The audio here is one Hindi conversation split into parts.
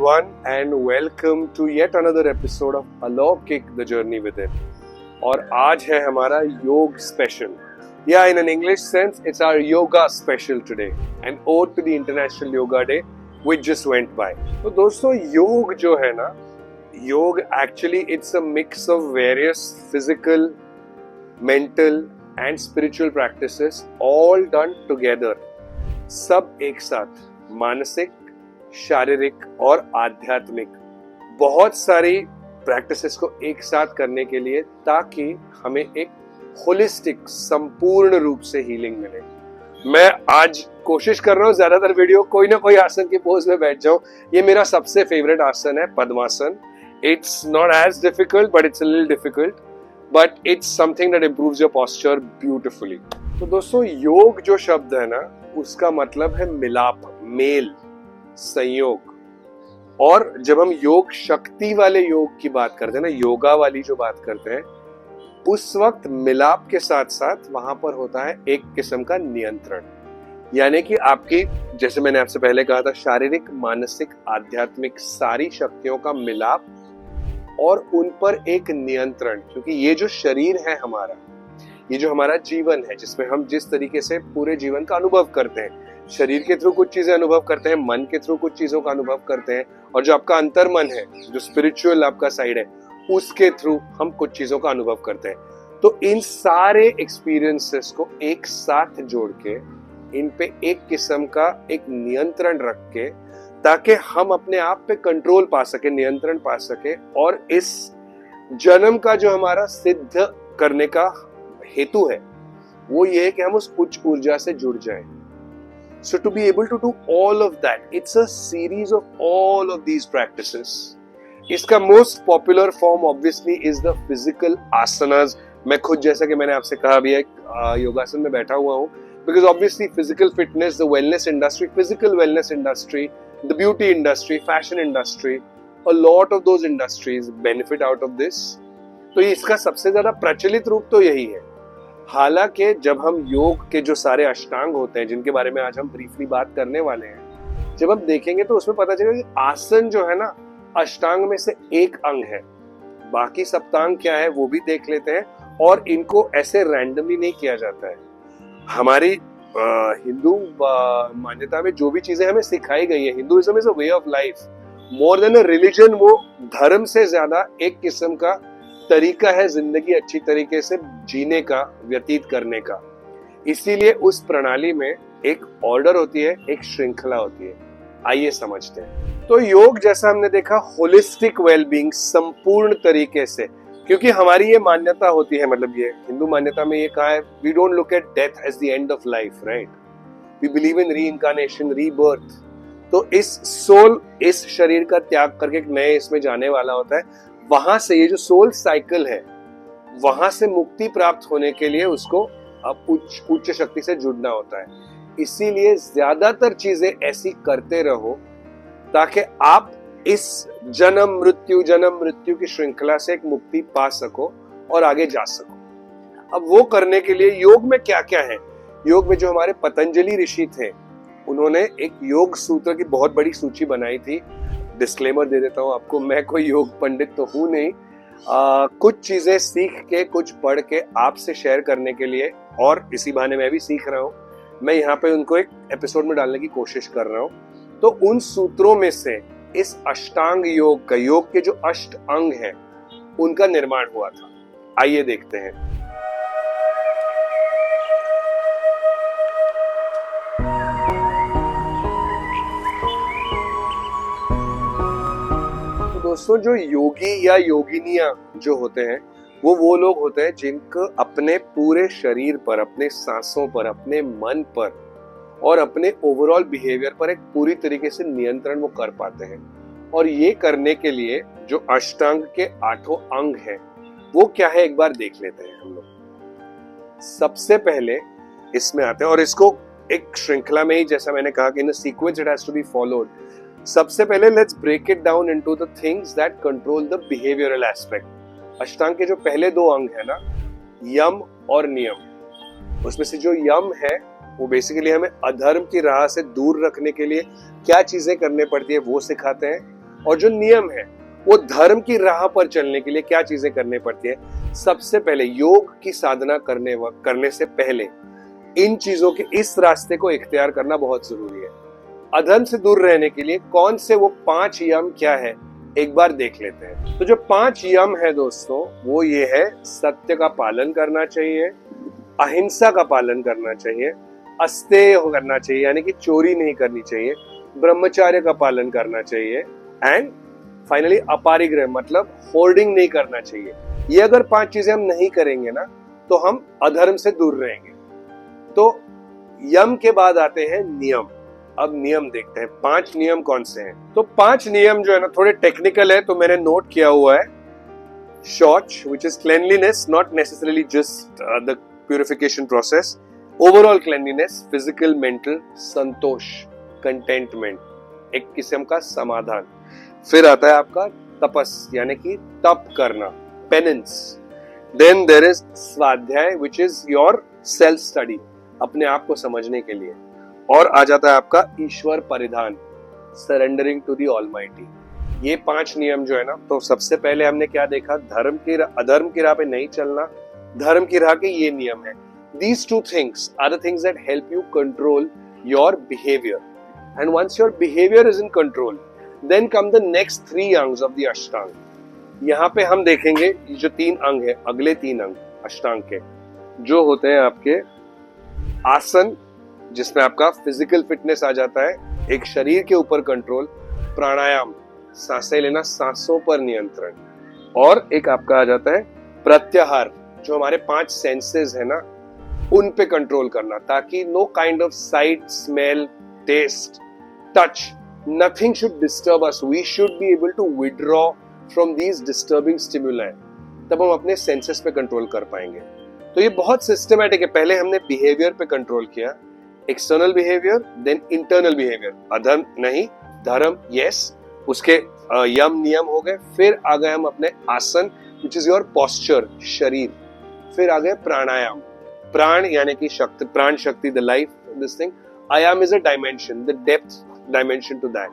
everyone and welcome to yet another episode of Alokik the Journey Within. और आज है हमारा योग special. Yeah, in an English sense, it's our yoga special today. An ode to the International Yoga Day, which just went by. तो दोस्तों योग जो है ना, योग actually it's a mix of various physical, mental and spiritual practices all done together. सब एक साथ, मानसिक, शारीरिक और आध्यात्मिक बहुत सारी प्रैक्टिसेस को एक साथ करने के लिए, ताकि हमें एक होलिस्टिक संपूर्ण रूप से हीलिंग मिले. मैं आज कोशिश कर रहा हूँ ज्यादातर वीडियो कोई ना कोई आसन की पोज में बैठ जाऊं. ये मेरा सबसे फेवरेट आसन है, Padmasana. It's not as difficult but it's a little difficult, but it's something that improves your posture beautifully. तो दोस्तों योग जो शब्द है ना, उसका मतलब है मिलाप, मेल, संयोग. और जब हम योग शक्ति वाले योग की बात करते हैं ना, योगा वाली जो बात करते हैं, उस वक्त मिलाप के साथ साथ वहां पर होता है एक किस्म का नियंत्रण. यानी कि आपकी, जैसे मैंने आपसे पहले कहा था, शारीरिक, मानसिक, आध्यात्मिक सारी शक्तियों का मिलाप और उन पर एक नियंत्रण. क्योंकि ये जो शरीर है हमारा, ये जो हमारा जीवन है, जिसमें हम जिस तरीके से पूरे जीवन का अनुभव करते हैं, शरीर के थ्रू कुछ चीजें अनुभव करते हैं, मन के थ्रू कुछ चीजों का अनुभव करते हैं, और जो आपका अंतर मन है, जो स्पिरिचुअल आपका साइड है, उसके थ्रू हम कुछ चीजों का अनुभव करते हैं. तो इन सारे एक्सपीरियंसेस को एक साथ जोड़ के, इन पे एक किस्म का एक नियंत्रण रख के, ताकि हम अपने आप पे कंट्रोल पा सके, नियंत्रण पा सके, और इस जन्म का जो हमारा सिद्ध करने का हेतु है, वो ये है कि हम उस उच्च ऊर्जा से जुड़ जाएं. So to be able to do all of that, it's a series of all of these practices. इसका most popular form obviously is the physical asanas. मैं खुद, जैसा कि मैंने आपसे कहा, अभी एक योगासन में बैठा हुआ हूँ, because obviously physical fitness, the wellness industry, physical wellness industry, the beauty industry, fashion industry, a lot of those industries benefit out of this. तो इसका सबसे ज्यादा प्रचलित रूप तो यही है. हालांकि जब हम योग के जो सारे अष्टांग होते हैं, जिनके बारे में आज हम ब्रीफली बात करने वाले हैं, जब हम देखेंगे तो उसमें पता चलेगा कि आसन जो है ना, अष्टांग में से एक अंग है. बाकी सप्तांग क्या है वो भी देख लेते हैं, और इनको ऐसे रैंडमली नहीं किया जाता है. हमारी हिंदू मान्यता में जो भी चीजें हमें सिखाई गई है, Hinduism is a way of life more than a religion. वो धर्म से ज्यादा एक किस्म का तरीका है जिंदगी अच्छी तरीके से जीने का, व्यतीत करने का. इसीलिए उस प्रणाली में एक ऑर्डर होती है, एक श्रृंखला होती है. आइए समझते हैं. तो योग, जैसा हमने देखा, होलिस्टिक वेलबींग, संपूर्ण तरीके से. क्योंकि हमारी ये मान्यता होती है, मतलब ये हिंदू मान्यता में ये कहा है, we don't look at death as the end of life, right? We believe in reincarnation, rebirth. तो इस सोल इस शरीर का त्याग करके एक नए इसमें जाने वाला होता है. वहां से ये जो सोल साइकिल है, वहां से मुक्ति प्राप्त होने के लिए उसको अब उच्च शक्ति से जुड़ना होता है. इसीलिए ज्यादातर चीजें ऐसी करते रहो, ताकि आप इस जन्म मृत्यु की श्रृंखला से एक मुक्ति पा सको और आगे जा सको. अब वो करने के लिए योग में क्या क्या है? योग में जो हमारे पतंजलि ऋषि थे, उन्होंने एक योग सूत्र की बहुत बड़ी सूची बनाई थी. डिस्क्लेमर दे देता हूँ आपको, मैं कोई योग पंडित तो हूँ नहीं. कुछ चीजें सीख के, कुछ पढ़ के आपसे शेयर करने के लिए, और इसी बहाने मैं भी सीख रहा हूँ, मैं यहाँ पे उनको एक एपिसोड में डालने की कोशिश कर रहा हूँ. तो उन सूत्रों में से इस अष्टांग योग का, योग के जो अष्ट अंग हैं, उनका निर्माण हुआ था. आइए देखते हैं. दोस्तों, जो योगी या योगिनियां जो होते हैं, वो लोग होते हैं जिनको अपने पूरे शरीर पर, अपने सांसों पर, अपने मन पर और अपने ओवरऑल बिहेवियर पर एक पूरी तरीके से नियंत्रण वो कर पाते हैं. और ये करने के लिए जो अष्टांग के 8 अंग हैं, वो क्या है एक बार देख लेते हैं हम लोग. सबसे पहले इसमें आते हैं, और इसको एक श्रृंखला में ही, जैसा मैंने कहा कि in a sequence it has to be followed. सबसे पहले let's break it down into the things that control the behavioural aspect. Ashtanga के जो पहले 2 अंग है ना, यम और नियम, उसमें से जो यम है वो बेसिकली हमें अधर्म की राह से दूर रखने के लिए क्या चीजें करने पड़ती है वो सिखाते हैं. और जो नियम है वो धर्म की राह पर चलने के लिए क्या चीजें करनी पड़ती है। सबसे पहले योग की साधना करने से पहले इन चीजों के इस रास्ते को इख्तियार करना बहुत जरूरी है। अधर्म से दूर रहने के लिए कौन से वो 5 यम क्या है एक बार देख लेते हैं। तो जो 5 यम है दोस्तों, वो ये है, सत्य का पालन करना चाहिए, अहिंसा का पालन करना चाहिए, अस्तेय करना चाहिए यानी कि चोरी नहीं करनी चाहिए, ब्रह्मचर्य का पालन करना चाहिए, एंड फाइनली अपारिग्रह मतलब होर्डिंग नहीं करना चाहिए। ये अगर 5 चीजें हम नहीं करेंगे ना तो हम अधर्म से दूर रहेंगे। तो यम के बाद आते हैं नियम। अब नियम देखते हैं 5 नियम कौन से हैं। तो 5 नियम जो है ना थोड़े टेक्निकल है, तो मैंने नोट किया हुआ है। शौच, which is cleanliness, not necessarily just the purification process. Overall cleanliness, physical, mental, Santosh, contentment, एक किस्म का समाधान। फिर आता है आपका तपस यानी कि तप करना, penance. Then there is स्वाध्याय, which is your self study, अपने आप को समझने के लिए। और आ जाता है आपका ईश्वर परिधान, सरेंडरिंग टू दी ऑलमाइटी। ये 5 नियम जो है ना, तो सबसे पहले हमने क्या देखा, अधर्म की राह पे नहीं चलना, धर्म की राह के ये नियम है। These 2 things are the things that help you control your behavior, and once your behavior is in control, then come the next 3 अंग of the अष्टांग। यहाँ पे हम देखेंगे ये जो 3 अंग है, अगले 3 अंग अष्टांग के जो होते हैं आपके आसन, जिसमें आपका फिजिकल फिटनेस आ जाता है, एक शरीर के ऊपर कंट्रोल, प्राणायाम सांसें लेना, सांसों पर नियंत्रण, और एक आपका आ जाता है प्रत्याहार, जो हमारे 5 सेंसेस है ना उन पे कंट्रोल करना, ताकि no kind of sight, smell, taste, touch, nothing should disturb us. We should be able to withdraw from these disturbing stimuli, तब हम अपने सेंसेस पे कंट्रोल कर पाएंगे। तो ये बहुत सिस्टमैटिक है। पहले हमने बिहेवियर पे कंट्रोल किया, external behaviour, then internal behaviour, अधर्म नहीं, धर्म यस, उसके यम नियम हो गए। फिर आ गए हम अपने आसन, विच इज योर पोस्चर, शरीर। फिर आ गए प्राणायाम, प्राण यानी कि शक्ति, प्राण शक्ति, the life, this thing. Ayam is a dimension, the depth dimension to that.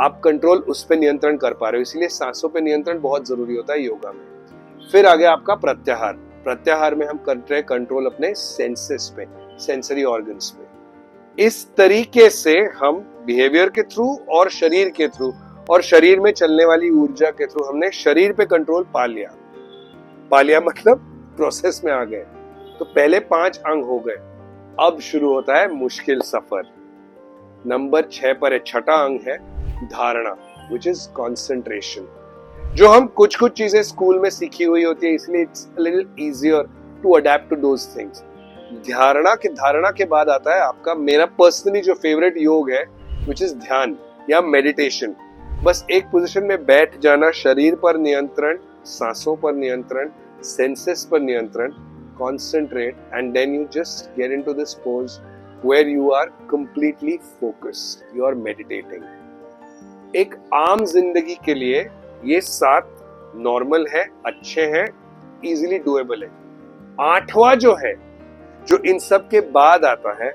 आप कंट्रोल उस पे नियंत्रण कर पा रहे हो, इसीलिए सांसों पे नियंत्रण बहुत जरूरी होता है योगा में। फिर आ गया आपका प्रत्याहार। प्रत्याहार में हम करते हैं कंट्रोल अपने सेंसेस पे, सेंसरी ऑर्गन्स पे। इस तरीके से हम बिहेवियर के थ्रू और शरीर के थ्रू, और शरीर में चलने वाली ऊर्जा के थ्रू हमने शरीर पे कंट्रोल पा लिया मतलब प्रोसेस में आ गए। तो पहले 5 अंग हो गए। अब शुरू होता है मुश्किल सफर। नंबर 6 पर है, छठा अंग है धारणा, विच इज कॉन्सेंट्रेशन। जो हम कुछ चीजें स्कूल में सीखी हुई होती है, इसलिए it's a little easier to adept to those things. धारणा के बाद आता है आपका, मेरा पर्सनली जो फेवरेट योग है, विच इज ध्यान या मेडिटेशन। बस एक पोजीशन में बैठ जाना, शरीर पर नियंत्रण, सांसों पर नियंत्रण, सेंसेस पर नियंत्रण, concentrate, and then you just get into this pose where you are completely focused, you are meditating. एक आम जिंदगी के लिए ये 7 नॉर्मल है, अच्छे हैं, इजीली डुएबल है। 8वां जो है, जो इन सब के बाद आता है,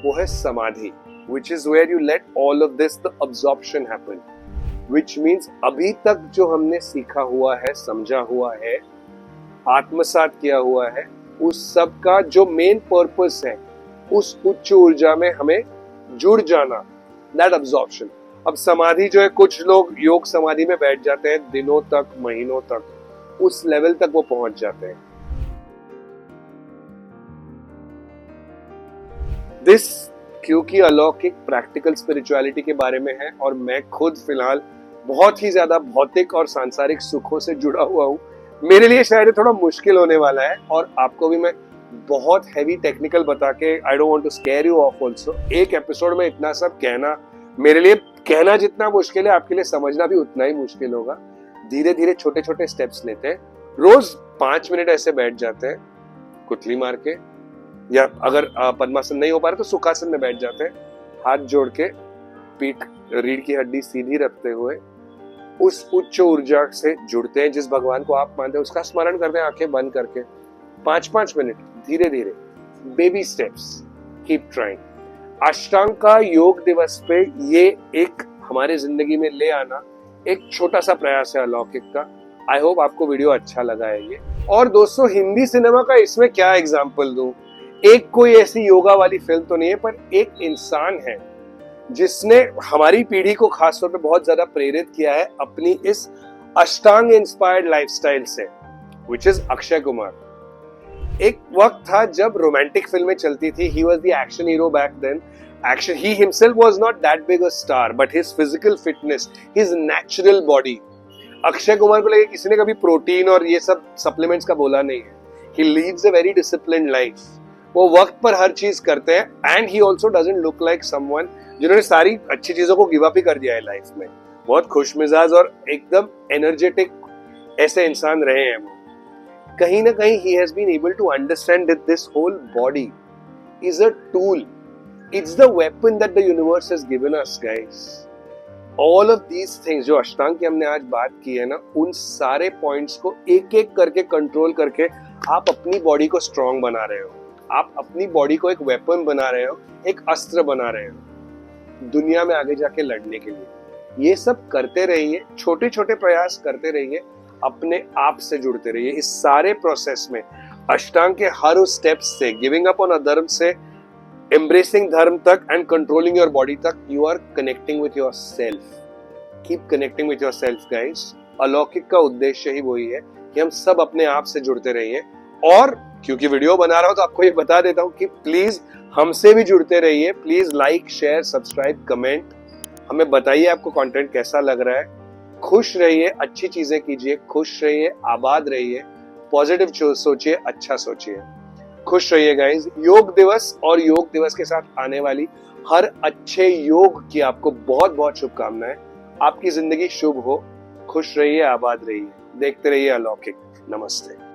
वो है समाधि, which is where you let all of this, the absorption happen, which means अभी तक जो हमने सीखा हुआ है, समझा हुआ है, आत्मसात किया हुआ है, उस सब का जो मेन पर्पस है, उस उच्च ऊर्जा में हमें जुड़ जाना, दैट अब्जॉर्प्शन। अब समाधि जो है, कुछ लोग योग समाधि में बैठ जाते हैं दिनों तक, महीनों तक, उस लेवल तक वो पहुंच जाते हैं। दिस क्योंकि अलौकिक प्रैक्टिकल स्पिरिचुअलिटी के बारे में है, और मैं खुद फिलहाल बहुत ही ज्यादा भौतिक और सांसारिक सुखों से जुड़ा हुआ हूँ, मेरे लिए शायद थोड़ा मुश्किल होने वाला है। और आपको भी मैं बहुत हैवी टेक्निकल बता के, I don't want to scare you off also. एक एपिसोड में इतना सब कहना, मेरे लिए कहना जितना मुश्किल है, आपके लिए समझना भी उतना ही मुश्किल होगा। धीरे धीरे छोटे छोटे स्टेप्स लेते हैं। रोज 5 मिनट ऐसे बैठ जाते हैं कुतली मार के, या अगर पद्मासन नहीं हो पा रहा तो सुखासन में बैठ जाते हैं, हाथ जोड़ के, पीठ, रीढ़ की हड्डी सीधी रखते हुए उस उच्च ऊर्जा से जुड़ते हैं। जिस भगवान को आप मानते हैं उसका स्मरण करते हैं, आंखें बंद करके 5-5 मिनट, धीरे धीरे, बेबी स्टेप्स, कीप ट्राइंग। अष्टांग का योग दिवस पे ये एक हमारे जिंदगी में ले आना एक छोटा सा प्रयास है अलौकिक का। आई होप आपको वीडियो अच्छा लगा है ये। और दोस्तों, हिंदी सिनेमा का इसमें क्या एग्जाम्पल दूं, एक कोई ऐसी योगा वाली फिल्म तो नहीं है, पर एक इंसान है जिसने हमारी पीढ़ी को खासतौर पे बहुत ज्यादा प्रेरित किया है अपनी इस अष्टांग इंस्पायर्ड लाइफस्टाइल से, विच इज अक्षय कुमार। एक वक्त था जब रोमांटिक फिल्में चलती थी, he was the action hero back then. Action, he himself was not that big a star, but his physical fitness, his natural body. Akshay Kumar को लगे किसी ने कभी प्रोटीन और ये सब सप्लीमेंट्स का बोला नहीं है। He lives a very disciplined life. वो वक्त पर हर चीज करते हैं, and he also doesn't look like someone जिन्होंने सारी अच्छी चीजों को गिव अप ही कर दिया है लाइफ में। बहुत खुश मिजाज और एकदम एनर्जेटिक ऐसे इंसान रहे हैं वो। कहीं ना कहीं he has been able to understand that this whole body is a tool. It's the weapon that the universe has given us, guys. All of these things जो अष्टांग की हमने आज बात की है ना, उन सारे पॉइंट्स को एक एक करके कंट्रोल करके आप अपनी बॉडी को स्ट्रॉन्ग बना रहे हो, आप अपनी बॉडी को एक वेपन बना रहे हो, एक अस्त्र बना रहे हो दुनिया में आगे जाके लड़ने के लिए। ये सब करते रहिए, छोटे छोटे प्रयास करते रहिए, अपने आप से जुड़ते रहिए इस सारे प्रोसेस में। अष्टांग के हर उस स्टेप्स से, गिविंग अप ऑन अधर्म से embracing धर्म तक and controlling your body तक, you are connecting with yourself. Keep connecting with yourself, guys. अलौकिक का उद्देश्य ही वही है कि हम सब अपने आप से जुड़ते रहिए। और क्योंकि वीडियो बना रहा हूं तो आपको ये बता देता हूं कि प्लीज हमसे भी जुड़ते रहिए। Please like, share, subscribe, comment, हमें बताइए आपको कंटेंट कैसा लग रहा है। खुश रहिए, अच्छी चीजें कीजिए, खुश रहिए, आबाद रहिए, पॉजिटिव सोचिए, अच्छा सोचिए। खुश रहिए गाइज। योग दिवस और योग दिवस के साथ आने वाली हर अच्छे योग की आपको बहुत बहुत शुभकामनाएं। आपकी जिंदगी शुभ हो। खुश रहिए, आबाद रहिए, देखते रहिए अलौकिक। नमस्ते।